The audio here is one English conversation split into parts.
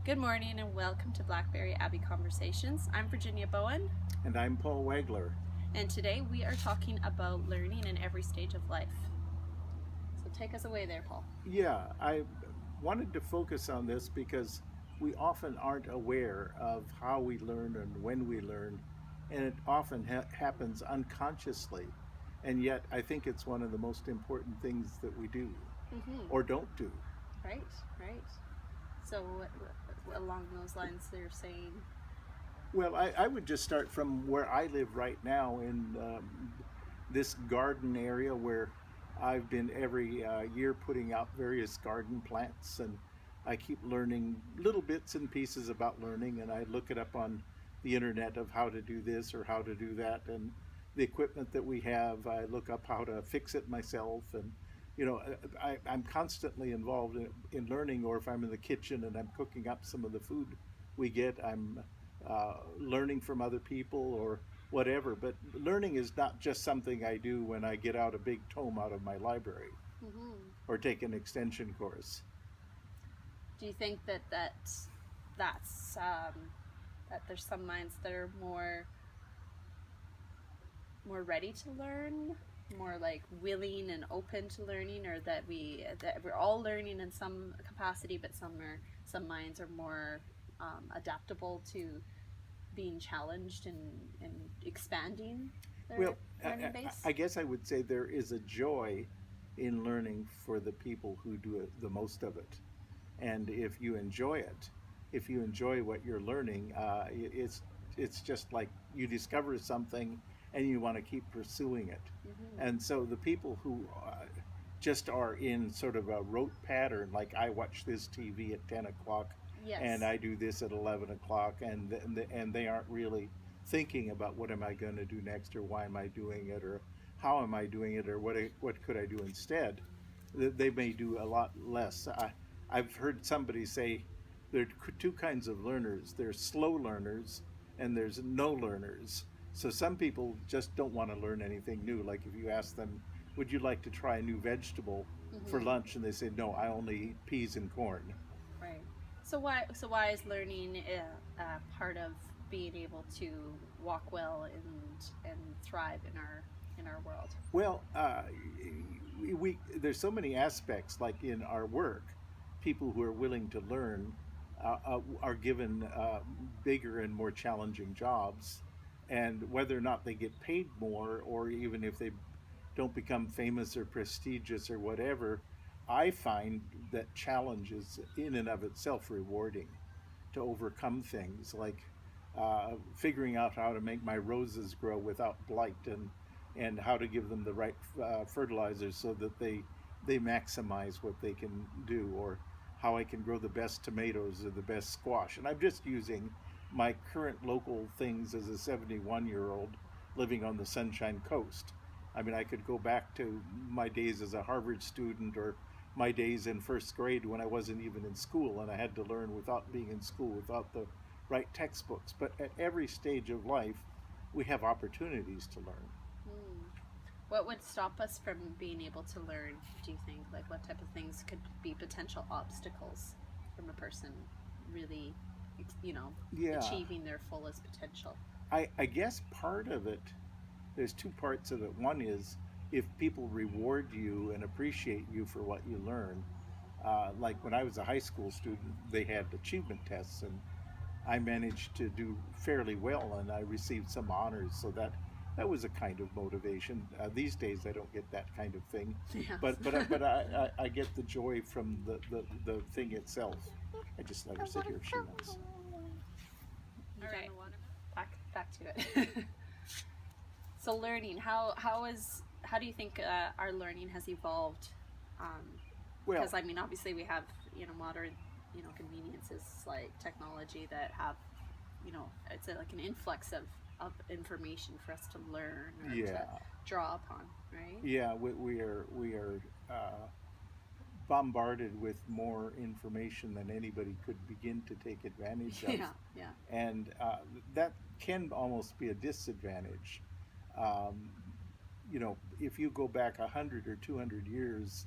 Good morning and welcome to Blackberry Abbey Conversations. I'm Virginia Bowen, And I'm Paul Wagler. and today we are talking about learning in every stage of life. So take us away there, Paul. Yeah, I wanted to focus on this because we often aren't aware of how we learn and when we learn, and it often happens unconsciously. And yet, I think it's one of the most important things that we do or don't do. Right, right. So, along those lines, they're saying, Well, I would just start from where I live right now in this garden area where I've been every year putting out various garden plants, and I keep learning little bits and pieces about learning, and I look it up on the internet of how to do this or how to do that, and the equipment that we have, I look up how to fix it myself, and I'm constantly involved in learning, or if I'm in the kitchen and I'm cooking up some of the food we get, I'm learning from other people or whatever. But learning is not just something I do when I get out a big tome out of my library or take an extension course. do you think that's that there's some minds that are more ready to learn, more like willing and open to learning, or that we're all learning in some capacity, but some minds are more adaptable to being challenged and expanding their Well, learning base? I guess I would say there is a joy in learning for the people who do the most of it. And if you enjoy it, if you enjoy what you're learning, it's just like you discover something and you want to keep pursuing it. And so the people who just are in sort of a rote pattern, like I watch this TV at 10 o'clock Yes. and I do this at 11 o'clock, and they aren't really thinking about what am I going to do next, or why am I doing it, or how am I doing it, or what could I do instead. They may do a lot less. I've heard somebody say there are two kinds of learners. There's slow learners and there's no learners. So some people just don't want to learn anything new. Like if you ask them, would you like to try a new vegetable for lunch? And they say, no, I only eat peas and corn. Right. So why is learning part of being able to walk well and thrive in our world? Well, there's so many aspects. Like in our work, people who are willing to learn are given bigger and more challenging jobs, and whether or not they get paid more, or even if they don't become famous or prestigious or whatever, I find that challenge is in and of itself rewarding to overcome things like figuring out how to make my roses grow without blight, and how to give them the right fertilizers so that they maximize what they can do, or how I can grow the best tomatoes or the best squash. And I'm just using my current local things as a 71-year-old living on the Sunshine Coast. I mean, I could go back to my days as a Harvard student, or my days in first grade when I wasn't even in school and I had to learn without being in school, without the right textbooks. But at every stage of life, we have opportunities to learn. What would stop us from being able to learn, do you think? Like, what type of things could be potential obstacles from a person really, Yeah. achieving their fullest potential? I guess part of it, there's two parts of it. One is if people reward you and appreciate you for what you learn. Like when I was a high school student, they had achievement tests, and I managed to do fairly well, and I received some honors. So that was a kind of motivation. These days, I don't get that kind of thing, Yes. but I get the joy from the thing itself. I just let her sit here if she wants. All right. Back to it. So learning, how do you think our learning has evolved? Well, Because I mean, obviously we have modern conveniences like technology that have it's like an influx of information for us to learn or to draw upon, right? Yeah, we are bombarded with more information than anybody could begin to take advantage of. Yeah. And that can almost be a disadvantage. Um, if you go back 100 or 200 years,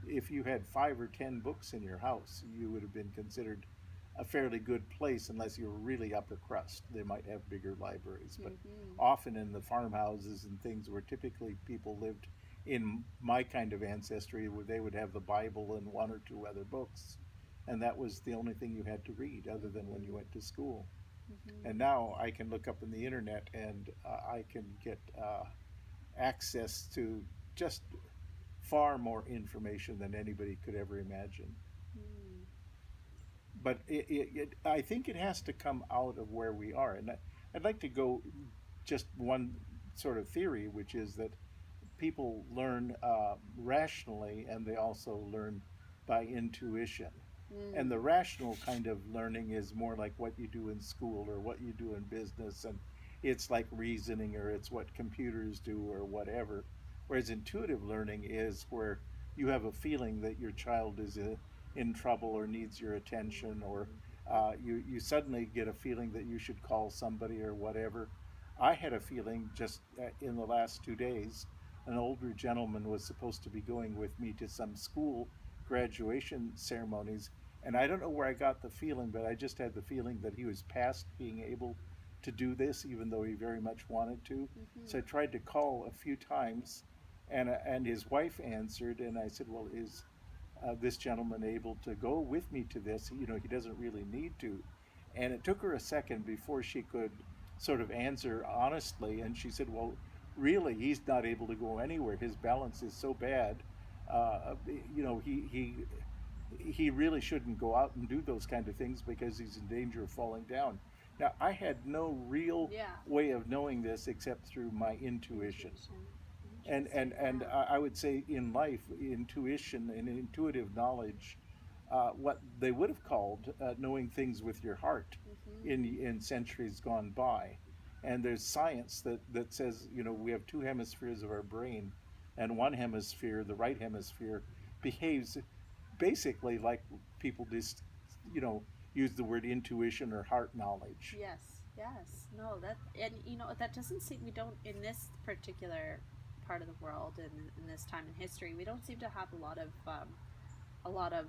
if you had 5 or 10 books in your house, you would have been considered a fairly good place unless you're really upper crust. They might have bigger libraries, but Mm-hmm. often in the farmhouses and things where typically people lived in my kind of ancestry, where they would have the Bible and one or two other books, and that was the only thing you had to read other than when you Mm-hmm. went to school. And Mm-hmm. now I can look up in the internet and I can get access to just far more information than anybody could ever imagine. Mm. But I think it has to come out of where we are. And I'd like to go just one sort of theory, which is that people learn rationally and they also learn by intuition. And the Mm. rational kind of learning is more like what you do in school or what you do in business, and it's like reasoning or it's what computers do or whatever. Whereas intuitive learning is where you have a feeling that your child is in trouble or needs your attention, or you suddenly get a feeling that you should call somebody or whatever. I had a feeling just in the last 2 days, an older gentleman was supposed to be going with me to some school graduation ceremonies, and I don't know where I got the feeling, but I just had the feeling that he was past being able to do this, even though he very much wanted to. So I Mm-hmm. tried to call a few times, and his wife answered, and I said, "Well, is this gentleman able to go with me to this? You know, he doesn't really need to." And it took her a second before she could sort of answer honestly, and she said, "Well, really, he's not able to go anywhere. His balance is so bad. You know, he really shouldn't go out and do those kind of things because he's in danger of falling down." Now, I had no real Yeah. way of knowing this except through my intuition. Intuition. And Interesting. Yeah. I would say in life, intuition and intuitive knowledge, what they would have called knowing things with your heart Mm-hmm. in centuries gone by. And there's science that says, you know, we have two hemispheres of our brain, and one hemisphere, the right hemisphere, behaves basically like people just, you know, use the word intuition or heart knowledge. Yes. Yes. No. That, and that doesn't seem, we don't, in this particular part of the world and in this time in history, we don't seem to have a lot of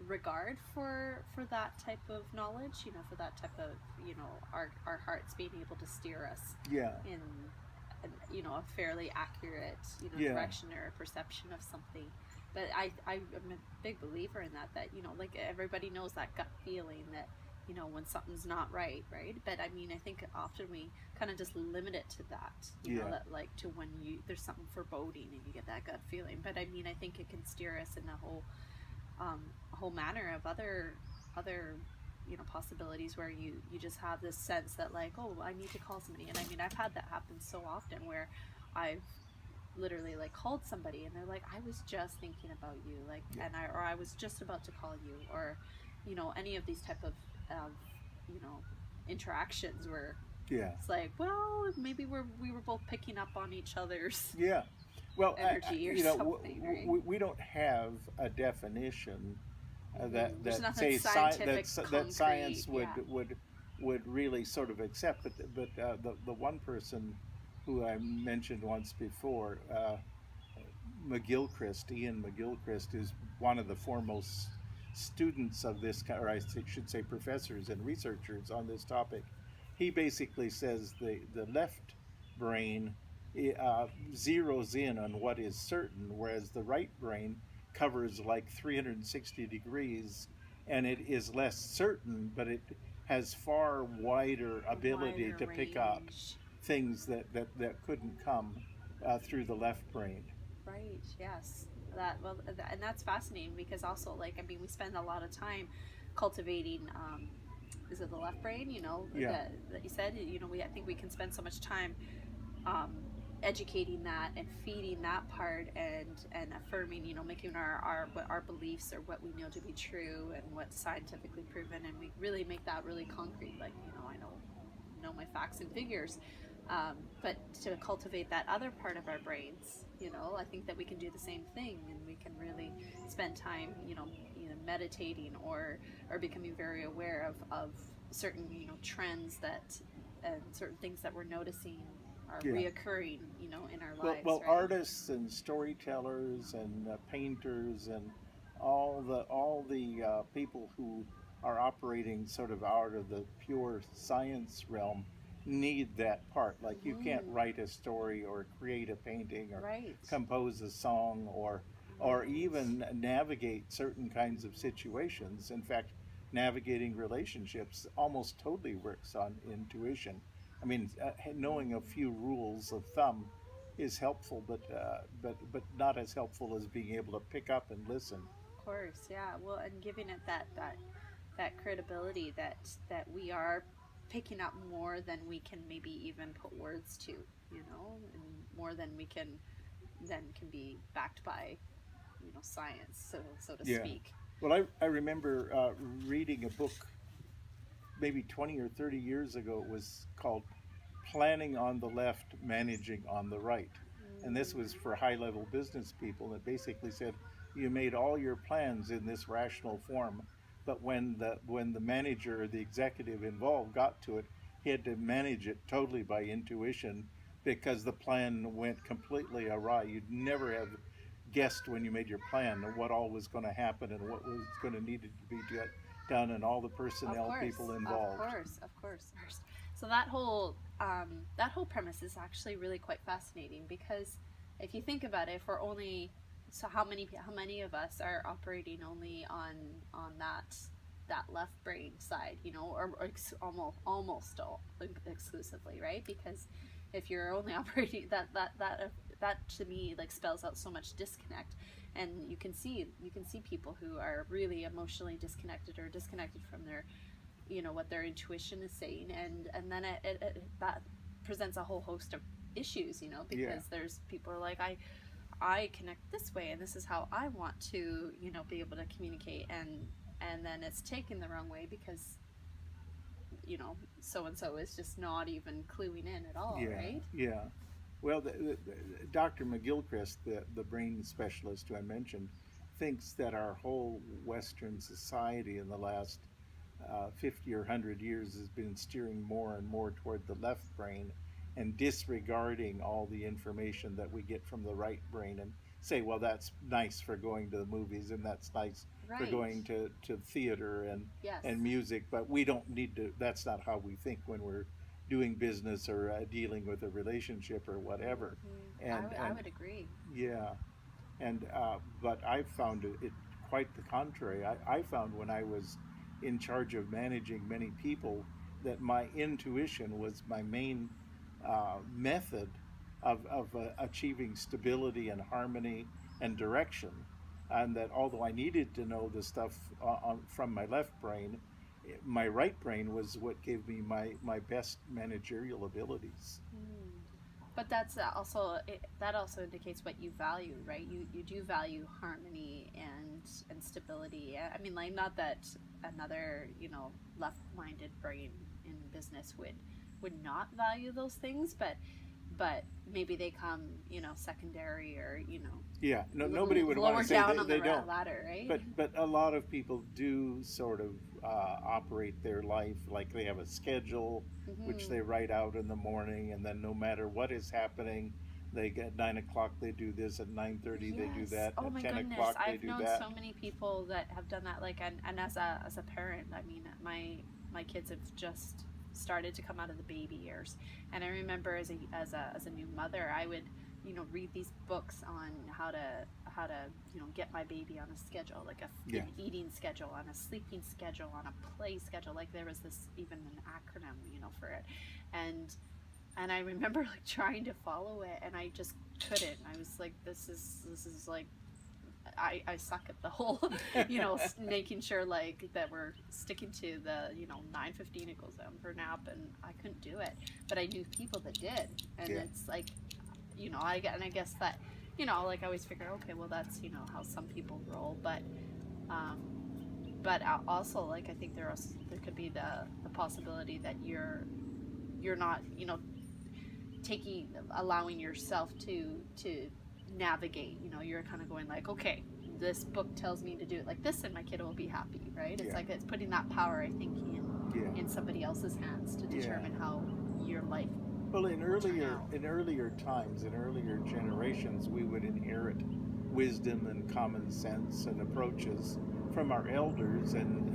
regard for that type of knowledge, for that type of, our hearts being able to steer us Yeah, in a fairly accurate, yeah, direction or perception of something. But I'm a big believer in that, like everybody knows that gut feeling that, when something's not right, right? But I mean, I think often we kind of just limit it to that, yeah, that like to when there's something foreboding and you get that gut feeling. But I mean, I think it can steer us in a whole manner of other possibilities where you just have this sense that, like, oh, I need to call somebody. And I mean, I've had that happen so often where I've literally like called somebody and they're like, I was just thinking about you, like, yeah, or I was just about to call you, or any of these type of you know interactions where yeah. it's like, well, maybe we were both picking up on each other's Yeah. Well, energy or you know, something, right? we don't have a definition There's that nothing say scientific, that concrete. science Yeah. would really sort of accept. But the one person who I mentioned once before, McGilchrist, Ian McGilchrist, is one of the foremost students of this, or I should say professors and researchers on this topic. He basically says the left brain zeroes in on what is certain, whereas the right brain covers like 360 degrees, and it is less certain, but it has far wider A ability wider to pick up range. things that couldn't come through the left brain. Right. Yes. And that's fascinating because also, like, I mean, we spend a lot of time cultivating. Is it the left brain? Yeah, That you said. I think we can spend so much time um, educating that and feeding that part and affirming, making our beliefs or what we know to be true and what's scientifically proven, and we really make that really concrete. Like, I know my facts and figures. But to cultivate that other part of our brains, I think that we can do the same thing, and we can really spend time, either meditating or becoming very aware of certain, trends that and certain things that we're noticing are yeah. reoccurring, in our Well, lives, well, right? artists and storytellers and painters and all the people who are operating sort of out of the pure science realm need that part. Like you can't write a story or create a painting or Right. compose a song or even navigate certain kinds of situations. In fact, navigating relationships almost totally works on intuition. I mean, knowing a few rules of thumb is helpful, but not as helpful as being able to pick up and listen. Of course, yeah. Well, and giving it that credibility that we are picking up more than we can maybe even put words to, and more than we can then can be backed by, science, so to Yeah. speak. Well, I remember reading a book maybe 20 or 30 years ago. It was called Planning on the Left, Managing on the Right. And this was for high level business people. It basically said you made all your plans in this rational form, but when the manager or the executive involved got to it, he had to manage it totally by intuition because the plan went completely awry. You'd never have guessed when you made your plan what all was going to happen and what was going to need to be done and all the personnel people involved. Of course. So that whole premise is actually really quite fascinating, because if you think about it, if we're only so how many of us are operating only on that left brain side, or almost all exclusively, right? Because if you're only operating that to me like spells out so much disconnect, and you can see people who are really emotionally disconnected or disconnected from their what their intuition is saying, and then that presents a whole host of issues, because there's people who are like, I connect this way and this is how I want to be able to communicate, and then it's taken the wrong way because so and so is just not even cluing in at all, right? Yeah. Well, Dr. McGilchrist, the brain specialist who I mentioned, thinks that our whole Western society in the last 50 or 100 years has been steering more and more toward the left brain and disregarding all the information that we get from the right brain, and say, well, that's nice for going to the movies and that's nice for going to theater and music, but we don't need to, that's not how we think when we're doing business or dealing with a relationship or whatever. And I would agree. Yeah. And but I found it quite the contrary. I found when I was in charge of managing many people that my intuition was my main method of achieving stability and harmony and direction, and that although I needed to know the stuff from my left brain, my right brain was what gave me my best managerial abilities. But that's also that also indicates what you value, right? You do value harmony and stability. I mean, like, not that another left-minded brain in business would not value those things, but maybe they come secondary, or nobody would lower want to say down on they the don't. ladder, right? But a lot of people do sort of operate their life like they have a schedule, which they write out in the morning, and then no matter what is happening, they get 9 o'clock they do this, at 9:30 they do that, oh at my 10 goodness, o'clock they I've do known that. so many people that have done that, like, and as a parent, I mean, my kids have just started to come out of the baby years, and I remember as a new mother, I would read these books on how to get my baby on a schedule, like an eating schedule, on a sleeping schedule, on a play schedule. Like, there was this even an acronym for it, and I remember like trying to follow it, and I just couldn't. I was like, this is like, I suck at the whole making sure like that we're sticking to the 9:15 it goes down for a nap, and I couldn't do it, but I knew people that did, and it's like I guess that like I always figure, okay, well, that's how some people roll, but also, like, I think there could be the possibility that you're not allowing yourself to navigate. You're kind of going like, okay, this book tells me to do it like this and my kid will be happy, right? It's like, it's putting that power, I think, in somebody else's hands to determine how your life. Well, in earlier times, in earlier generations, we would inherit wisdom and common sense and approaches from our elders, and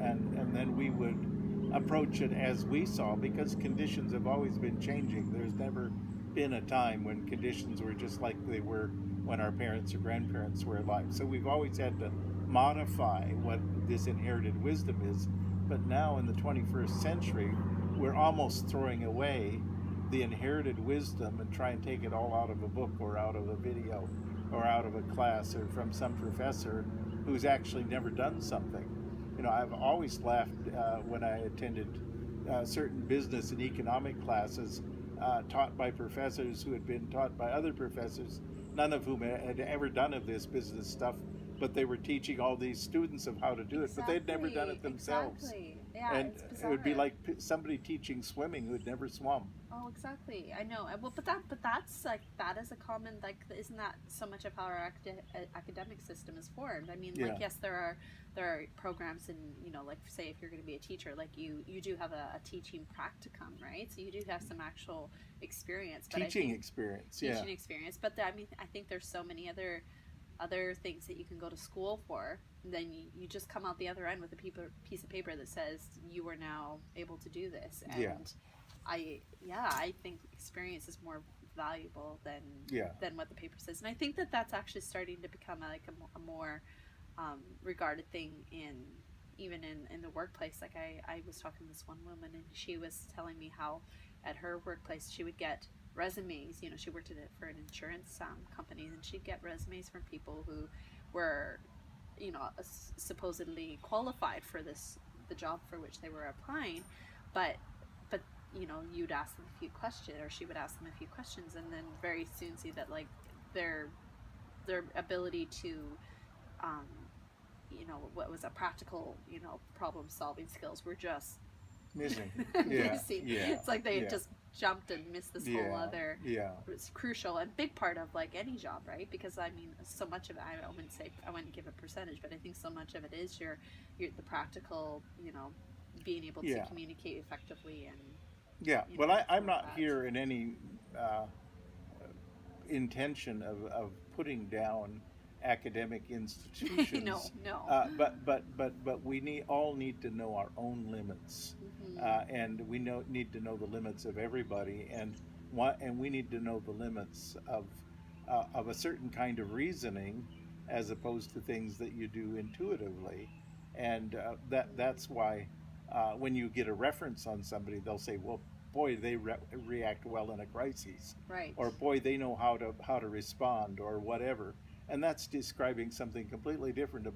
then we would approach it as we saw, because conditions have always been changing. There's never been a time when conditions were just like they were when our parents or grandparents were alive. So we've always had to modify what this inherited wisdom is. But now in the 21st century, we're almost throwing away the inherited wisdom and try and take it all out of a book or out of a video or out of a class or from some professor who's actually never done something. You know, I've always laughed when I attended certain business and economic classes taught by professors who had been taught by other professors, none of whom had ever done of this business stuff, but they were teaching all these students of how to do it, but they'd never done it themselves. Exactly. Yeah, And it's it bizarre. would be like somebody teaching swimming who had never swum. Oh, exactly. I know. Well, but that's like, that is a common, like, isn't that so much of how our academic system is formed? I mean, like, Yeah. yes, there are programs, and you know, like, say if you're going to be a teacher, like you do have a teaching practicum, right? So you do have some actual experience. But Teaching experience, yeah. teaching experience. But I mean, I think there's so many other things that you can go to school for. And then you just come out the other end with a piece of paper that says you are now able to do this. And Yeah. I think experience is more valuable than what the paper says. And I think that that's actually starting to become a more regarded thing even in the workplace. Like I was talking to this one woman, and she was telling me how at her workplace she would get resumes. You know, she worked for an insurance company, and she'd get resumes from people who were, you know, supposedly qualified for the job for which they were applying, but you know, you'd ask them a few questions, or she would ask them a few questions, and then very soon see that like their ability to you know, what was a practical, you know, problem solving skills were just Missing. Yeah. missing. Yeah. It's like they Yeah. just jumped and missed this whole other Yeah. it's crucial and big part of like any job, right? Because I mean, so much of it, I wouldn't give a percentage, but I think so much of it is your the practical, you know, being able to Yeah. communicate effectively and Yeah. you Well, know, I'm like not that. here in any intention of putting down academic institutions. no. But we all need to know our own limits, and we need to know the limits of everybody, and we need to know the limits of a certain kind of reasoning, as opposed to things that you do intuitively, and that's why when you get a reference on somebody, they'll say, "Well, boy, they react well in a crisis," Right. or "Boy, they know how to respond," or whatever. And that's describing something completely different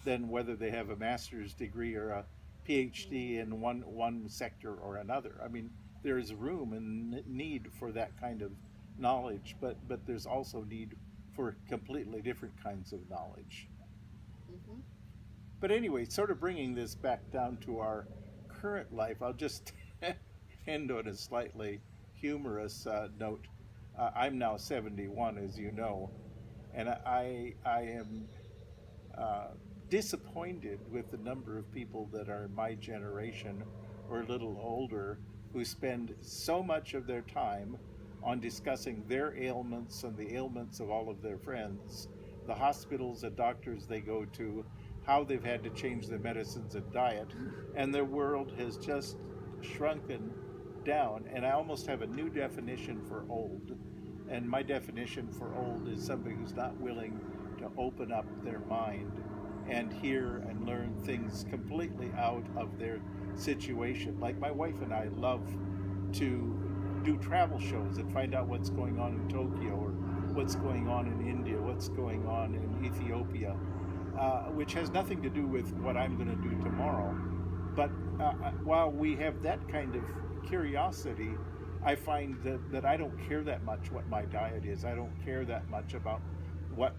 than whether they have a master's degree or a PhD in one sector or another. I mean, there's room and need for that kind of knowledge, but there's also need for completely different kinds of knowledge. Mm-hmm. But anyway, sort of bringing this back down to our current life, I'll just end on a slightly humorous note. I'm now 71, as you know, and I am disappointed with the number of people that are my generation or a little older who spend so much of their time on discussing their ailments and the ailments of all of their friends, the hospitals and doctors they go to, how they've had to change their medicines and diet, and their world has just shrunken down. And I almost have a new definition for old. And my definition for old is somebody who's not willing to open up their mind and hear and learn things completely out of their situation. Like my wife and I love to do travel shows and find out what's going on in Tokyo, or what's going on in India, what's going on in Ethiopia, which has nothing to do with what I'm going to do tomorrow. But while we have that kind of curiosity, I find that I don't care that much what my diet is. I don't care that much about what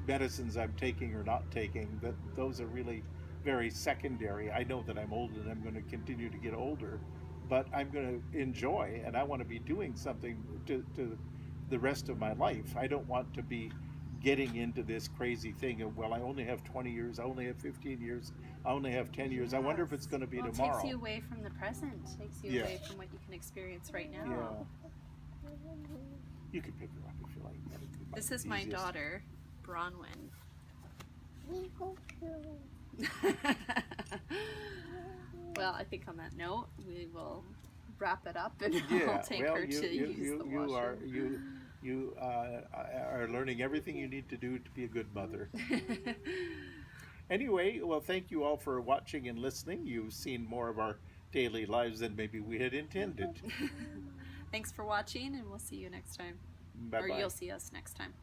medicines I'm taking or not taking. That those are really very secondary. I know that I'm old and I'm going to continue to get older, but I'm going to enjoy, and I want to be doing something to the rest of my life. I don't want to be getting into this crazy thing of, well, I only have 20 years, I only have 15 years, I only have 10 years. I wonder if it's going to be tomorrow. It takes you away from the present. Takes you away from what you can experience right now. Yeah. You can pick her up if you like. This is my daughter, Bronwyn. Well, I think on that note, we will wrap it up, and Yeah, I'll take well, her to use the washroom. you are learning everything you need to do to be a good mother. Anyway, well, thank you all for watching and listening. You've seen more of our daily lives than maybe we had intended. Thanks for watching, and we'll see you next time. Bye Or bye. you'll see us next time.